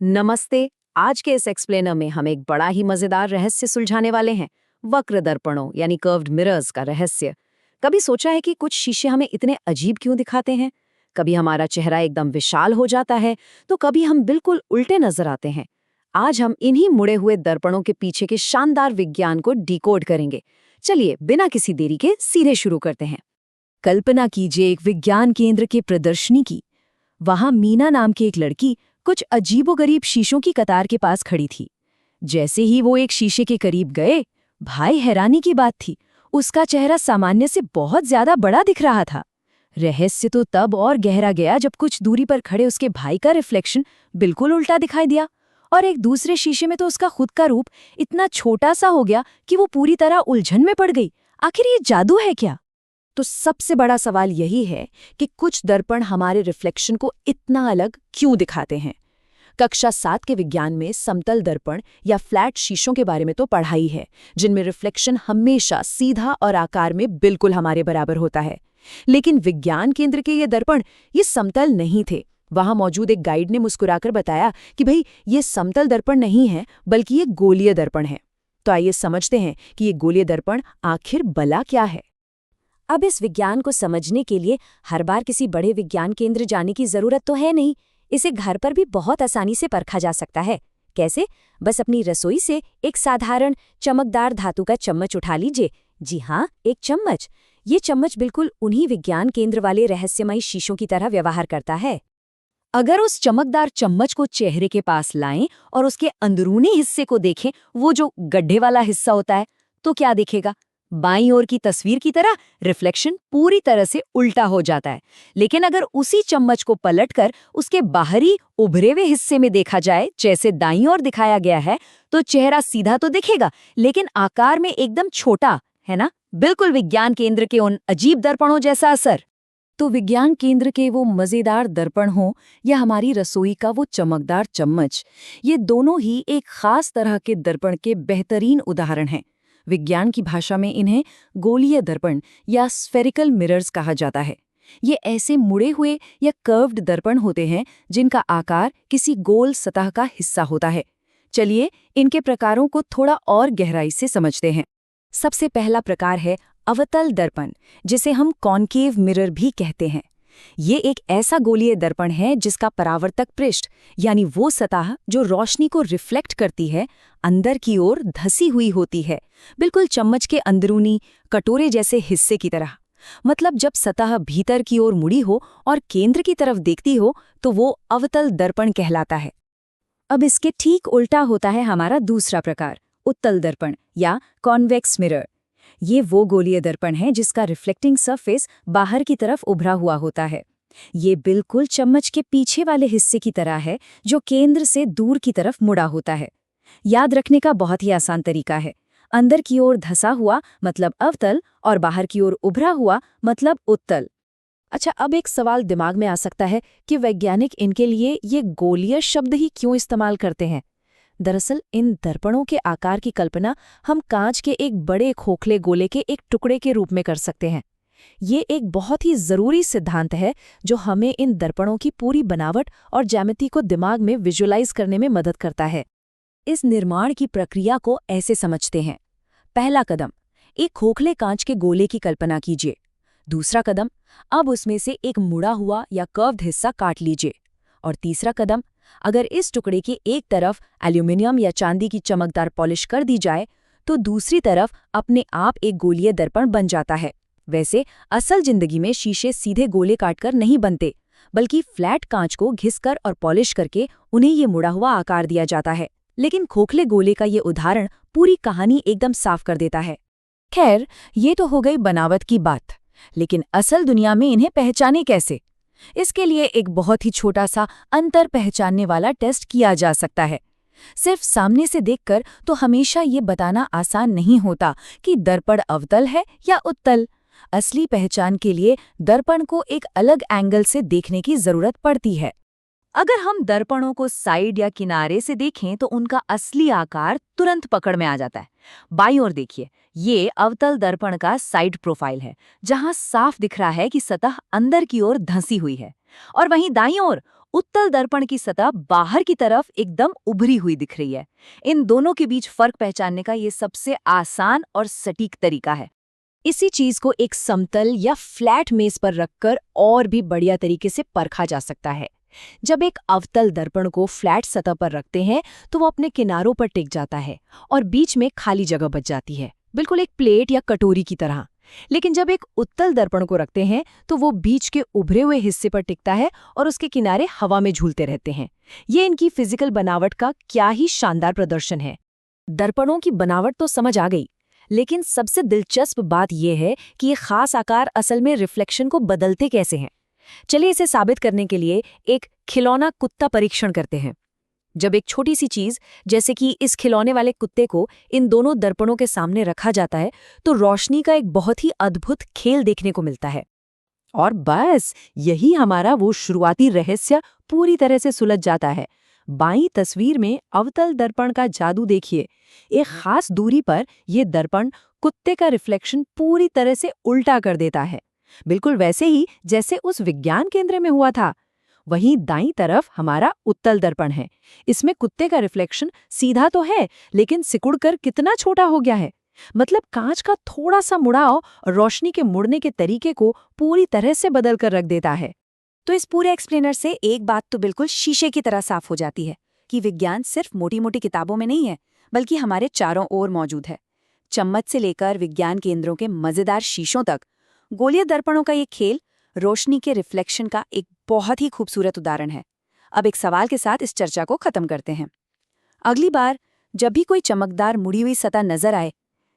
नमस्ते। आज के इस एक्सप्लेनर में हम एक बड़ा ही मजेदार रहस्य सुलझाने वाले हैं। वक्र दर्पणों यानी कर्व्ड मिरर्स का रहस्य। कभी सोचा है कि कुछ शीशे हमें इतने अजीब क्यों दिखाते हैं? कभी हमारा चेहरा एकदम विशाल हो जाता है, तो कभी हम बिल्कुल उल्टे नजर आते हैं। आज हम इन्हीं मुड़े हुए दर्पणों के पीछे के शानदार विज्ञान को डिकोड करेंगे। चलिए बिना किसी देरी के सीधे शुरू करते हैं। कल्पना कीजिए एक विज्ञान केंद्र के प्रदर्शनी की। वहां मीना नाम की एक लड़की कुछ अजीबोगरीब शीशों की कतार के पास खड़ी थी। जैसे ही वो एक शीशे के करीब गए, भाई हैरानी की बात थी, उसका चेहरा सामान्य से बहुत ज्यादा बड़ा दिख रहा था। रहस्य तो तब और गहरा गया जब कुछ दूरी पर खड़े उसके भाई का रिफ्लेक्शन बिल्कुल उल्टा दिखाई दिया, और एक दूसरे शीशे में तो उसका खुद का रूप इतना छोटा सा हो गया कि वो पूरी तरह उलझन में पड़ गई। आखिर ये जादू है क्या? तो सबसे बड़ा सवाल यही है कि कुछ दर्पण हमारे रिफ्लेक्शन को इतना अलग क्यों दिखाते हैं। कक्षा 7 के विज्ञान में समतल दर्पण या फ्लैट शीशों के बारे में तो पढ़ाई है, जिनमें रिफ्लेक्शन हमेशा सीधा और आकार में बिल्कुल हमारे बराबर होता है। लेकिन विज्ञान केंद्र के ये दर्पण ये समतल नहीं थे। वहां मौजूद एक गाइड ने मुस्कुराकर बताया कि भाई ये समतल दर्पण नहीं है, बल्कि ये गोलीय दर्पण है। तो आइए समझते हैं कि ये गोलीय दर्पण आखिर भला क्या है। अब इस विज्ञान को समझने के लिए हर बार किसी बड़े विज्ञान केंद्र जाने की जरूरत तो है नहीं। इसे घर पर भी बहुत आसानी से परखा जा सकता है। कैसे? बस अपनी रसोई से एक साधारण चमकदार धातु का चम्मच उठा लीजिए। जी हाँ, एक चम्मच। ये चम्मच बिल्कुल उन्हीं विज्ञान केंद्र वाले रहस्यमयी शीशों की तरह व्यवहार करता है। अगर उस चमकदार चम्मच को चेहरे के पास लाएं और उसके अंदरूनी हिस्से को देखें, वो जो गड्ढे वाला हिस्सा होता है, तो क्या दिखेगा? बाईं ओर की तस्वीर की तरह रिफ्लेक्शन पूरी तरह से उल्टा हो जाता है। लेकिन अगर उसी चम्मच को पलटकर उसके बाहरी उभरे हुए हिस्से में देखा जाए, जैसे दाईं ओर दिखाया गया है, तो चेहरा सीधा तो दिखेगा, लेकिन आकार में एकदम छोटा, है ना? बिल्कुल विज्ञान केंद्र के उन अजीब दर्पणों जैसा असर। तो विज्ञान केंद्र के वो मजेदार दर्पण हो या हमारी रसोई का वो चमकदार चम्मच, ये दोनों ही एक खास तरह के दर्पण के बेहतरीन उदाहरण हैं। विज्ञान की भाषा में इन्हें गोलीय दर्पण या स्फेरिकल मिरर्स कहा जाता है। ये ऐसे मुड़े हुए या कर्व्ड दर्पण होते हैं जिनका आकार किसी गोल सतह का हिस्सा होता है। चलिए इनके प्रकारों को थोड़ा और गहराई से समझते हैं। सबसे पहला प्रकार है अवतल दर्पण, जिसे हम कॉन्केव मिरर भी कहते हैं। ये एक ऐसा गोलीय दर्पण है जिसका परावर्तक पृष्ठ यानी वो सतह जो रोशनी को रिफ्लेक्ट करती है, अंदर की ओर धसी हुई होती है, बिल्कुल चम्मच के अंदरूनी कटोरे जैसे हिस्से की तरह। मतलब जब सतह भीतर की ओर मुड़ी हो और केंद्र की तरफ देखती हो, तो वो अवतल दर्पण कहलाता है। अब इसके ठीक उल्टा होता है हमारा दूसरा प्रकार, उत्तल दर्पण या कॉन्वेक्स मिरर। ये वो गोलीय दर्पण है जिसका रिफ्लेक्टिंग सरफेस बाहर की तरफ उभरा हुआ होता है। ये बिल्कुल चम्मच के पीछे वाले हिस्से की तरह है, जो केंद्र से दूर की तरफ मुड़ा होता है। याद रखने का बहुत ही आसान तरीका है। अंदर की ओर धसा हुआ मतलब अवतल और बाहर की ओर उभरा हुआ मतलब उत्तल। अच्छा, अब एक सवाल दिमाग में आ सकता है कि वैज्ञानिक इनके लिए ये गोलीय शब्द ही क्यों इस्तेमाल करते हैं। दरअसल इन दर्पणों के आकार की कल्पना हम कांच के एक बड़े खोखले गोले के एक टुकड़े के रूप में कर सकते हैं। ये एक बहुत ही जरूरी सिद्धांत है जो हमें इन दर्पणों की पूरी बनावट और ज्यामिति को दिमाग में विजुअलाइज करने में मदद करता है। इस निर्माण की प्रक्रिया को ऐसे समझते हैं। पहला कदम, एक खोखले कांच के गोले की कल्पना कीजिए। दूसरा कदम, अब उसमें से एक मुड़ा हुआ या कर्व्ड हिस्सा काट लीजिए। और तीसरा कदम, अगर इस टुकड़े की एक तरफ एल्यूमिनियम या चांदी की चमकदार पॉलिश कर दी जाए, तो दूसरी तरफ अपने आप एक गोलीय दर्पण बन जाता है। वैसे असल जिंदगी में शीशे सीधे गोले काटकर नहीं बनते, बल्कि फ्लैट कांच को घिसकर और पॉलिश करके उन्हें ये मुड़ा हुआ आकार दिया जाता है। लेकिन खोखले गोले का ये उदाहरण पूरी कहानी एकदम साफ कर देता है। खैर, ये तो हो गई बनावट की बात, लेकिन असल दुनिया में इन्हें पहचाने कैसे? इसके लिए एक बहुत ही छोटा सा अंतर पहचानने वाला टेस्ट किया जा सकता है। सिर्फ सामने से देखकर तो हमेशा ये बताना आसान नहीं होता कि दर्पण अवतल है या उत्तल। असली पहचान के लिए दर्पण को एक अलग एंगल से देखने की जरूरत पड़ती है। अगर हम दर्पणों को साइड या किनारे से देखें तो उनका असली आकार तुरंत पकड़ में आ जाता है। बाईं ओर देखिए, ये अवतल दर्पण का साइड प्रोफाइल है, जहां साफ दिख रहा है कि सतह अंदर की ओर धंसी हुई है। और वहीं दाईं ओर उत्तल दर्पण की सतह बाहर की तरफ एकदम उभरी हुई दिख रही है। इन दोनों के बीच फर्क पहचानने का ये सबसे आसान और सटीक तरीका है। इसी चीज को एक समतल या फ्लैट मेज पर रखकर और भी बढ़िया तरीके से परखा जा सकता है। जब एक अवतल दर्पण को फ्लैट सतह पर रखते हैं तो वो अपने किनारों पर टिक जाता है और बीच में खाली जगह बच जाती है, बिल्कुल एक प्लेट या कटोरी की तरह। लेकिन जब एक उत्तल दर्पण को रखते हैं तो वो बीच के उभरे हुए हिस्से पर टिकता है और उसके किनारे हवा में झूलते रहते हैं। ये इनकी फिजिकल बनावट का क्या ही शानदार प्रदर्शन है। दर्पणों की बनावट तो समझ आ गई, लेकिन सबसे दिलचस्प बात यह है कि ये खास आकार असल में रिफ्लेक्शन को बदलते कैसे हैं। चलिए इसे साबित करने के लिए एक खिलौना कुत्ता परीक्षण करते हैं। जब एक छोटी सी चीज जैसे कि इस खिलौने वाले कुत्ते को इन दोनों दर्पणों के सामने रखा जाता है तो रोशनी का एक बहुत ही अद्भुत खेल देखने को मिलता है। और बस यही हमारा वो शुरुआती रहस्य पूरी तरह से सुलझ जाता है। बाईं तस्वीर में अवतल दर्पण का जादू देखिए। एक खास दूरी पर यह दर्पण कुत्ते का रिफ्लेक्शन पूरी तरह से उल्टा कर देता है, बिल्कुल वैसे ही जैसे उस विज्ञान केंद्र में हुआ था। वहीं दाईं तरफ हमारा उत्तल दर्पण है। इसमें कुत्ते का रिफ्लेक्शन सीधा तो है, लेकिन सिकुड़कर कितना छोटा हो गया है। मतलब कांच का थोड़ा सा मुड़ाव रोशनी के मुड़ने के तरीके को पूरी तरह से बदल कर रख देता है। तो इस पूरे एक्सप्लेनर से एक बात तो बिल्कुल शीशे की तरह साफ हो जाती है कि विज्ञान सिर्फ मोटी मोटी किताबों में नहीं है, बल्कि हमारे चारों ओर मौजूद है। चम्मच से लेकर विज्ञान केंद्रों के मजेदार शीशों तक, गोलीय दर्पणों का ये खेल रोशनी के रिफ्लेक्शन का एक बहुत ही खूबसूरत उदाहरण है। अब एक सवाल के साथ इस चर्चा को खत्म करते हैं। अगली बार जब भी कोई चमकदार मुड़ी हुई सतह नजर आए,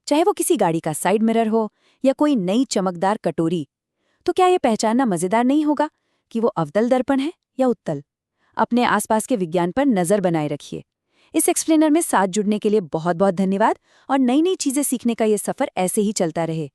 चाहे वो किसी गाड़ी का साइड मिरर हो या कोई नई चमकदार कटोरी, तो क्या ये पहचानना मजेदार नहीं होगा कि वो अवतल दर्पण है या उत्तल? अपने आसपास के विज्ञान पर नजर बनाए रखिए। इस एक्सप्लेनर में साथ जुड़ने के लिए बहुत बहुत धन्यवाद और नई नई चीजें सीखने का ये सफर ऐसे ही चलता रहे।